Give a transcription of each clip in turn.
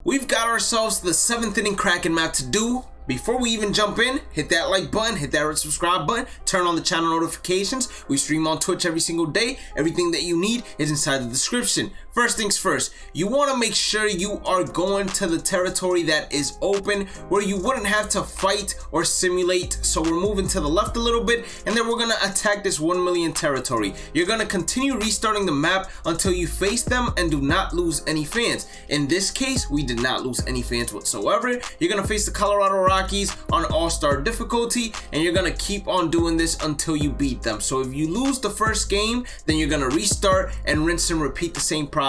We've got ourselves the 7th inning Kraken map to do. Before we even jump in, hit that like button, hit that red subscribe button, turn on the channel notifications. We stream on Twitch every single day. Everything that you need is inside the description. First things first, you want to make sure you are going to the territory that is open where you wouldn't have to fight or simulate. So we're moving to the left a little bit and then we're going to attack this 1 million territory. You're going to continue restarting the map until you face them and do not lose any fans. In this case, we did not lose any fans whatsoever. You're going to face the Colorado Rockies on all-star difficulty and you're going to keep on doing this until you beat them. So if you lose the first game, then you're going to restart and rinse and repeat the same process.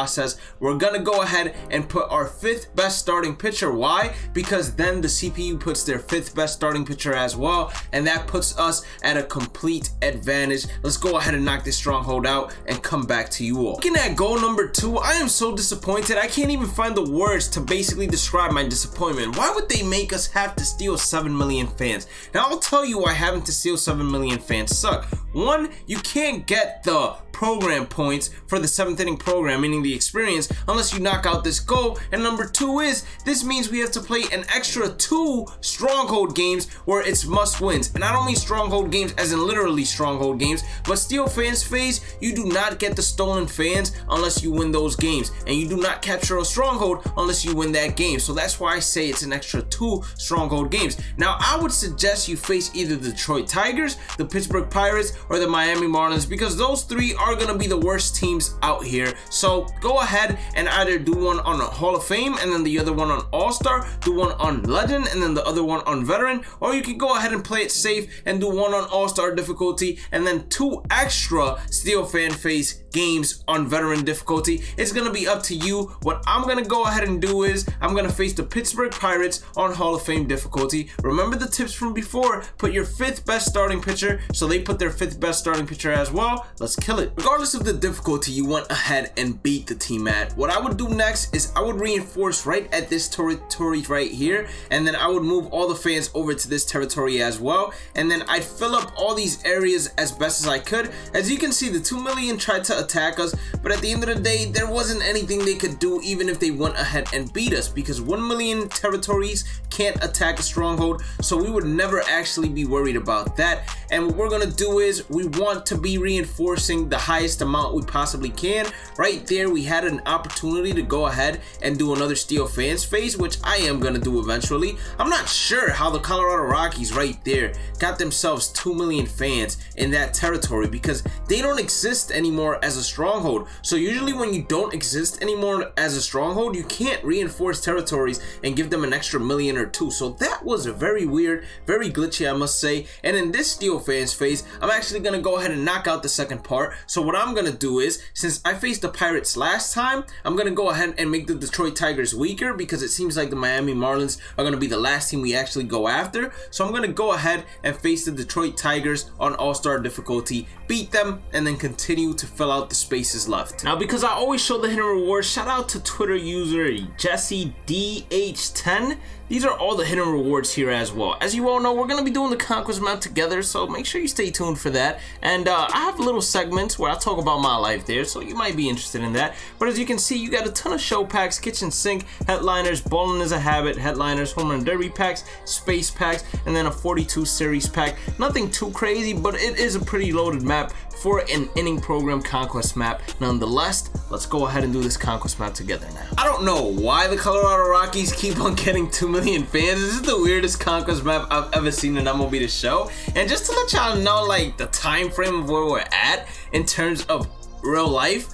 We're gonna go ahead and put our 5th best starting pitcher. Why? Because then the CPU puts their 5th best starting pitcher as well, and that puts us at a complete advantage. Let's go ahead and knock this stronghold out and come back to you all. Looking at goal number 2, I am so disappointed. I can't even find the words to basically describe my disappointment. Why would they make us have to steal 7 million fans? Now I'll tell you why having to steal 7 million fans suck. One, you can't get the program points for the 7th inning program, meaning the experience, unless you knock out this goal. And number 2 is this means we have to play an extra 2 stronghold games where it's must wins. And I don't mean stronghold games as in literally stronghold games, but steal fans phase, you do not get the stolen fans unless you win those games, and you do not capture a stronghold unless you win that game. So that's why I say it's an extra 2 stronghold games. Now I would suggest you face either the Detroit Tigers, the Pittsburgh Pirates, or the Miami Marlins, because those 3 are gonna be the worst teams out here. So go ahead and either do one on a Hall of Fame and then the other one on All-Star, do one on Legend and then the other one on Veteran, or you can go ahead and play it safe and do one on All-Star difficulty and then 2 extra Steel Fan Face games on Veteran difficulty. It's gonna be up to you. What I'm gonna go ahead and do is I'm gonna face the Pittsburgh Pirates on Hall of Fame difficulty. Remember the tips from before, put your 5th best starting pitcher, so they put their 5th best starting pitcher as well. Let's kill it. Regardless of the difficulty you went ahead and beat the team at, what I would do next is I would reinforce right at this territory right here, and then I would move all the fans over to this territory as well, and then I'd fill up all these areas as best as I could. As you can see, the 2 million tried to attack us, but at the end of the day there wasn't anything they could do even if they went ahead and beat us, because 1 million territories can't attack a stronghold, so we would never actually be worried about that. And what we're gonna do is we want to be reinforcing the highest amount we possibly can. Right there we had an opportunity to go ahead and do another Steel Fans phase, which I am gonna do eventually. I'm not sure how the Colorado Rockies right there got themselves 2 million fans in that territory, because they don't exist anymore as a stronghold. So usually when you don't exist anymore as a stronghold, you can't reinforce territories and give them an extra million or 2. So that was very weird, very glitchy, I must say. And in this Steel Fans phase, I'm actually gonna go ahead and knock out the second part. So what I'm gonna do is, since I faced the Pirates last time, I'm gonna go ahead and make the Detroit Tigers weaker, because it seems like the Miami Marlins are gonna be the last team we actually go after. So I'm gonna go ahead and face the Detroit Tigers on All-Star difficulty, beat them, and then continue to fill out the spaces left. Now, because I always show the hidden rewards, shout out to Twitter user Jesse DH10. These are all the hidden rewards here as well. As you all know, we're going to be doing the Conquest map together, so make sure you stay tuned for that. And I have little segments where I talk about my life there, so you might be interested in that. But as you can see, you got a ton of show packs, kitchen sink, headliners, bowling is a habit, headliners, home run derby packs, space packs, and then a 42 series pack. Nothing too crazy, but it is a pretty loaded map for an inning program Conquest map. Nonetheless, let's go ahead and do this Conquest map together now. I don't know why the Colorado Rockies keep on getting 2 million fans. This is the weirdest Conquest map I've ever seen in MLB The Show. And just to let y'all know like the time frame of where we're at in terms of real life,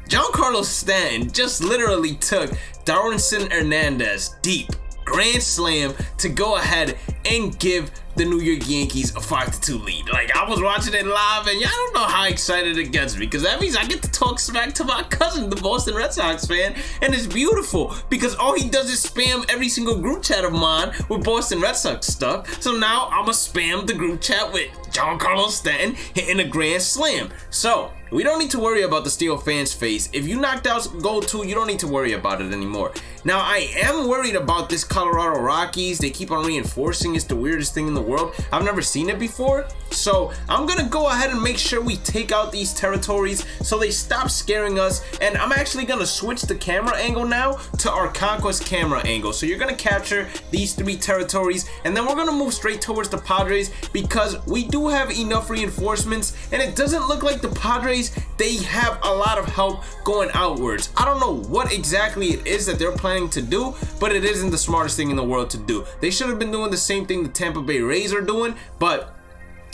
Giancarlo Stanton just literally took Darwinson Hernandez deep grand slam to go ahead and give the New York Yankees a 5-2 lead. Like, I was watching it live and y'all don't know how excited it gets me, because that means I get to talk smack to my cousin, the Boston Red Sox fan, and it's beautiful because all he does is spam every single group chat of mine with Boston Red Sox stuff. So now I'ma spam the group chat with Giancarlo Stanton hitting a grand slam. So we don't need to worry about the Steel Fan's face. If you knocked out Gold 2, you don't need to worry about it anymore. Now, I am worried about this Colorado Rockies. They keep on reinforcing it's the weirdest thing in the world. I've never seen it before. So I'm gonna go ahead and make sure we take out these territories so they stop scaring us. And I'm actually gonna switch the camera angle now to our Conquest camera angle. So you're gonna capture these 3 territories, and then we're gonna move straight towards the Padres because we do have enough reinforcements, and it doesn't look like the Padres, they have a lot of help going outwards. I don't know what exactly it is that they're planning to do, but it isn't the smartest thing in the world to do. They should have been doing the same thing the Tampa Bay Rays are doing, but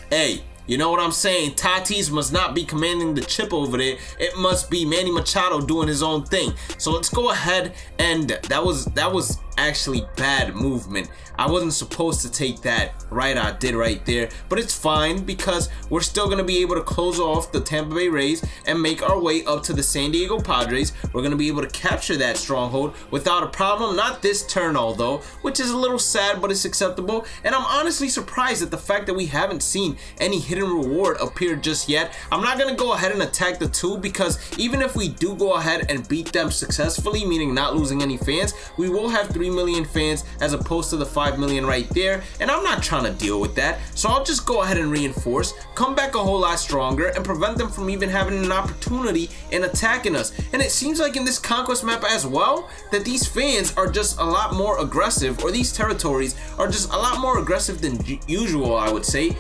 hey, you know what I'm saying? Tatis must not be commanding the chip over there. It must be Manny Machado doing his own thing. So let's go ahead, and that was actually bad movement. I wasn't supposed to take that right. I did right there, but it's fine because we're still going to be able to close off the Tampa Bay Rays and make our way up to the San Diego Padres. We're going to be able to capture that stronghold without a problem. Not this turn, although, which is a little sad, but it's acceptable. And I'm honestly surprised at the fact that we haven't seen any hidden reward appear just yet. I'm not going to go ahead and attack the 2 because even if we do go ahead and beat them successfully, meaning not losing any fans, we will have 3 million fans as opposed to the 5 million right there, and I'm not trying to deal with that. So I'll just go ahead and reinforce, come back a whole lot stronger, and prevent them from even having an opportunity in attacking us. And it seems like in this Conquest map as well, that these fans are just a lot more aggressive, or these territories are just a lot more aggressive than usual, I would say.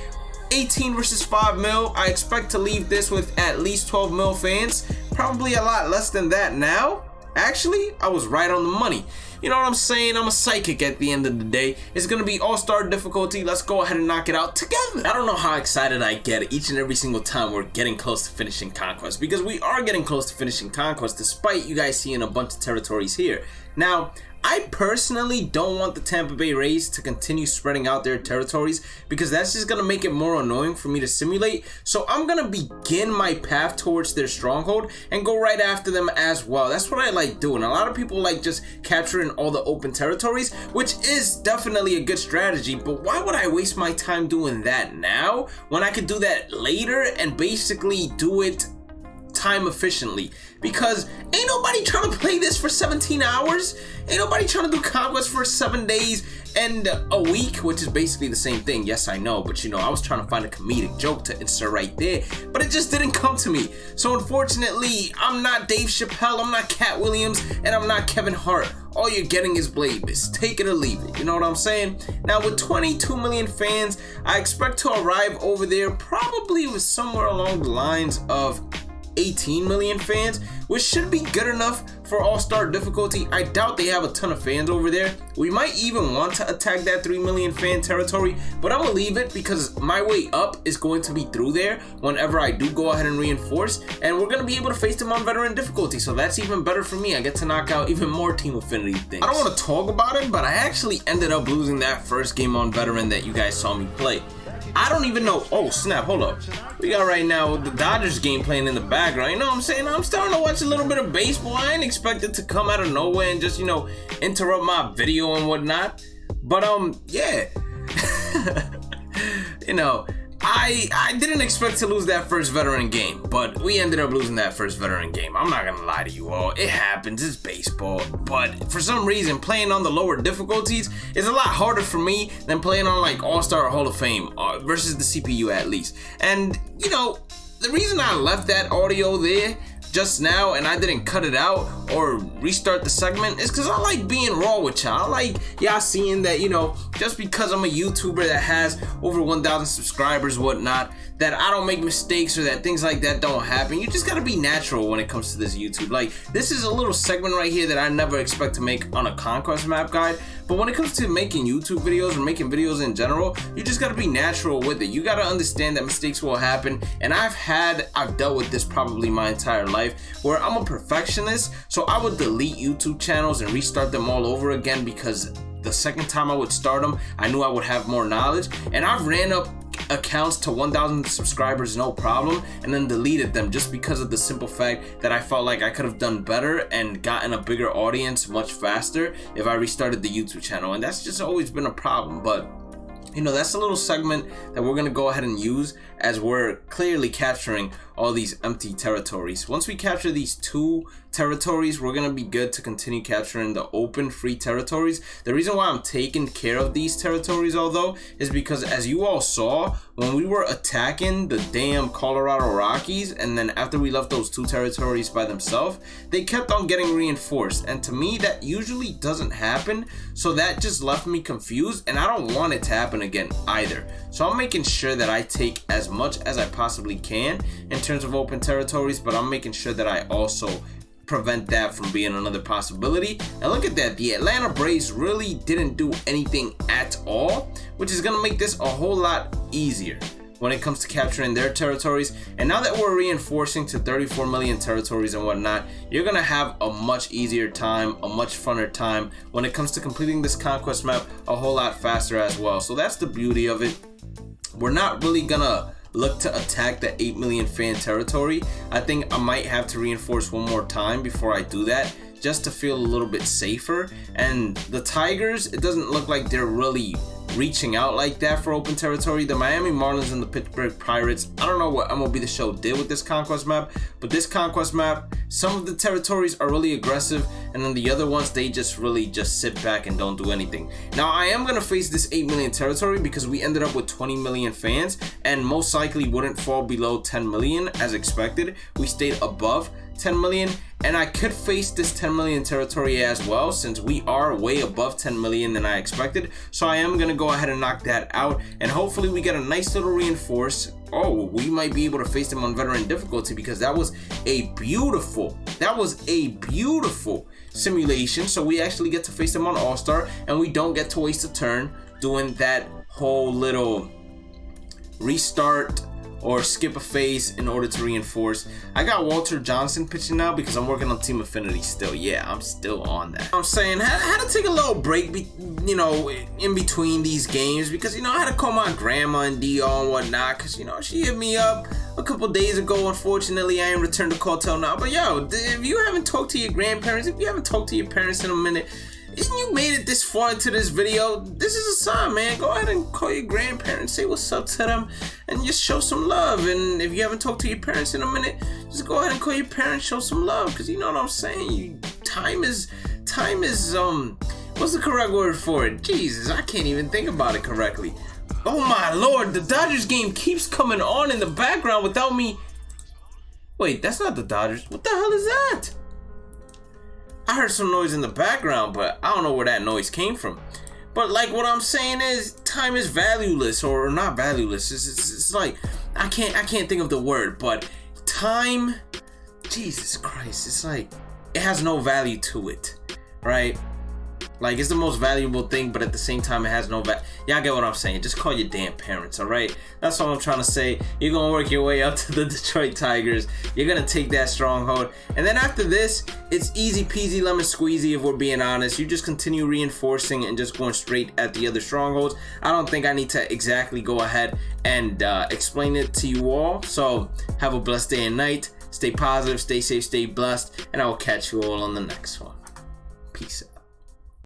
18 versus 5 mil. I expect to leave this with at least 12 mil fans. Probably a lot less than that now. Actually, I was right on the money. You know what I'm saying? I'm a psychic at the end of the day. It's going to be all-star difficulty. Let's go ahead and knock it out together. I don't know how excited I get each and every single time we're getting close to finishing Conquest, because we are getting close to finishing Conquest despite you guys seeing a bunch of territories here. Now, I personally don't want the Tampa Bay Rays to continue spreading out their territories because that's just going to make it more annoying for me to simulate. So I'm going to begin my path towards their stronghold and go right after them as well. That's what I like doing. A lot of people like just capturing all the open territories, which is definitely a good strategy. But why would I waste my time doing that now when I could do that later and basically do it time efficiently? Because ain't nobody trying to play this for 17 hours. Ain't nobody trying to do Conquest for 7 days and a week, which is basically the same thing. Yes, I know, but you know, I was trying to find a comedic joke to insert right there, but it just didn't come to me. So unfortunately, I'm not Dave Chappelle, I'm not Cat Williams, and I'm not Kevin Hart. All you're getting is Bhlademyst. Take it or leave it. You know what I'm saying? Now, with 22 million fans, I expect to arrive over there probably with somewhere along the lines of 18 million fans, which should be good enough for all-star difficulty. I doubt they have a ton of fans over there. We might even want to attack that 3 million fan territory, but I'm gonna leave it because my way up is going to be through there whenever I do go ahead and reinforce, and we're gonna be able to face them on veteran difficulty, so that's even better for me. I get to knock out even more team affinity things. I don't want to talk about it, but I actually ended up losing that first game on veteran that you guys saw me play. I don't even know. Oh snap, hold up. We got right now the Dodgers game playing in the background. You know what I'm saying? I'm starting to watch a little bit of baseball. I ain't expected to come out of nowhere and just, you know, interrupt my video and whatnot. But yeah. You know, I didn't expect to lose that first veteran game, but we ended up losing that first veteran game. I'm not gonna lie to you all, it happens, it's baseball. But for some reason, playing on the lower difficulties is a lot harder for me than playing on like All-Star or Hall of Fame versus the CPU at least. And you know, the reason I left that audio there just now and I didn't cut it out or restart the segment is because I like being raw with y'all. I like y'all seeing that, you know, just because I'm a YouTuber that has over 1,000 subscribers, whatnot, that I don't make mistakes or that things like that don't happen. You just gotta be natural when it comes to this YouTube. Like, this is a little segment right here that I never expect to make on a Conquest map guide, but when it comes to making YouTube videos or making videos in general, you just gotta be natural with it. You gotta understand that mistakes will happen, and I've dealt with this probably my entire life, where I'm a perfectionist, so I would delete YouTube channels and restart them all over again because the second time I would start them, I knew I would have more knowledge, and I've ran up accounts to 1,000 subscribers no problem and then deleted them just because of the simple fact that I felt like I could have done better and gotten a bigger audience much faster if I restarted the YouTube channel, and that's just always been a problem. But you know, that's a little segment that we're going to go ahead and use as we're clearly capturing all these empty territories. Once we capture these 2 territories, we're going to be good to continue capturing the open free territories. The reason why I'm taking care of these territories, although, is because as you all saw, when we were attacking the damn Colorado Rockies, and then after we left those 2 territories by themselves, they kept on getting reinforced. And to me, that usually doesn't happen. So that just left me confused, and I don't want it to happen again either. So I'm making sure that I take as much as I possibly can in terms of open territories, but I'm making sure that I also prevent that from being another possibility. And look at that, the Atlanta Braves really didn't do anything at all, which is going to make this a whole lot easier when it comes to capturing their territories. And now that we're reinforcing to 34 million territories and whatnot, you're gonna have a much easier time, a much funner time when it comes to completing this conquest map a whole lot faster as well. So that's the beauty of it. We're not really gonna look to attack the 8 million fan territory. I think I might have to reinforce one more time before I do that, just to feel a little bit safer. And the Tigers, it doesn't look like they're really reaching out like that for open territory. The Miami Marlins and the Pittsburgh Pirates, I don't know what MLB The Show did with this conquest map, but this conquest map, some of the territories are really aggressive, and then the other ones, they just really just sit back and don't do anything. Now I am gonna face this 8 million territory because we ended up with 20 million fans and most likely wouldn't fall below 10 million as expected. We stayed above 10 million, and I could face this 10 million territory as well, since we are way above 10 million than I expected. So I am gonna go ahead and knock that out, and hopefully we get a nice little reinforce. Oh, we might be able to face them on veteran difficulty, because that was a beautiful simulation. So we actually get to face them on All-Star, and we don't get to waste a turn doing that whole little restart or skip a phase in order to reinforce. I got Walter Johnson pitching now because I'm working on Team Affinity still. Yeah, I'm still on that. I'm saying I had to take a little break, you know, in between these games, because, you know, I had to call my grandma and DR and whatnot, because, you know, she hit me up a couple days ago. Unfortunately, I ain't returned the call till now. But yo, if you haven't talked to your grandparents, if you haven't talked to your parents in a minute, and you made it this far into this video, this is a sign, man. Go ahead and call your grandparents, say what's up to them, and just show some love. And if you haven't talked to your parents in a minute, just go ahead and call your parents, show some love, because you know what I'm saying. Time is what's the correct word for it? Jesus, I can't even think about it correctly. Oh my lord, the Dodgers game keeps coming on in the background without me. Wait, that's not the Dodgers. What the hell is that? I heard some noise in the background, but I don't know where that noise came from. But like, what I'm saying is, time is valueless, or not valueless. It's like, I can't think of the word, but time, Jesus Christ, it's like, it has no value to it, right? Like, it's the most valuable thing, but at the same time, it has no value. Y'all get what I'm saying? Just call your damn parents, all right? That's all I'm trying to say. You're going to work your way up to the Detroit Tigers. You're going to take that stronghold. And then after this, it's easy peasy lemon squeezy, if we're being honest. You just continue reinforcing and just going straight at the other strongholds. I don't think I need to exactly go ahead and explain it to you all. So have a blessed day and night. Stay positive, stay safe, stay blessed. And I will catch you all on the next one. Peace out.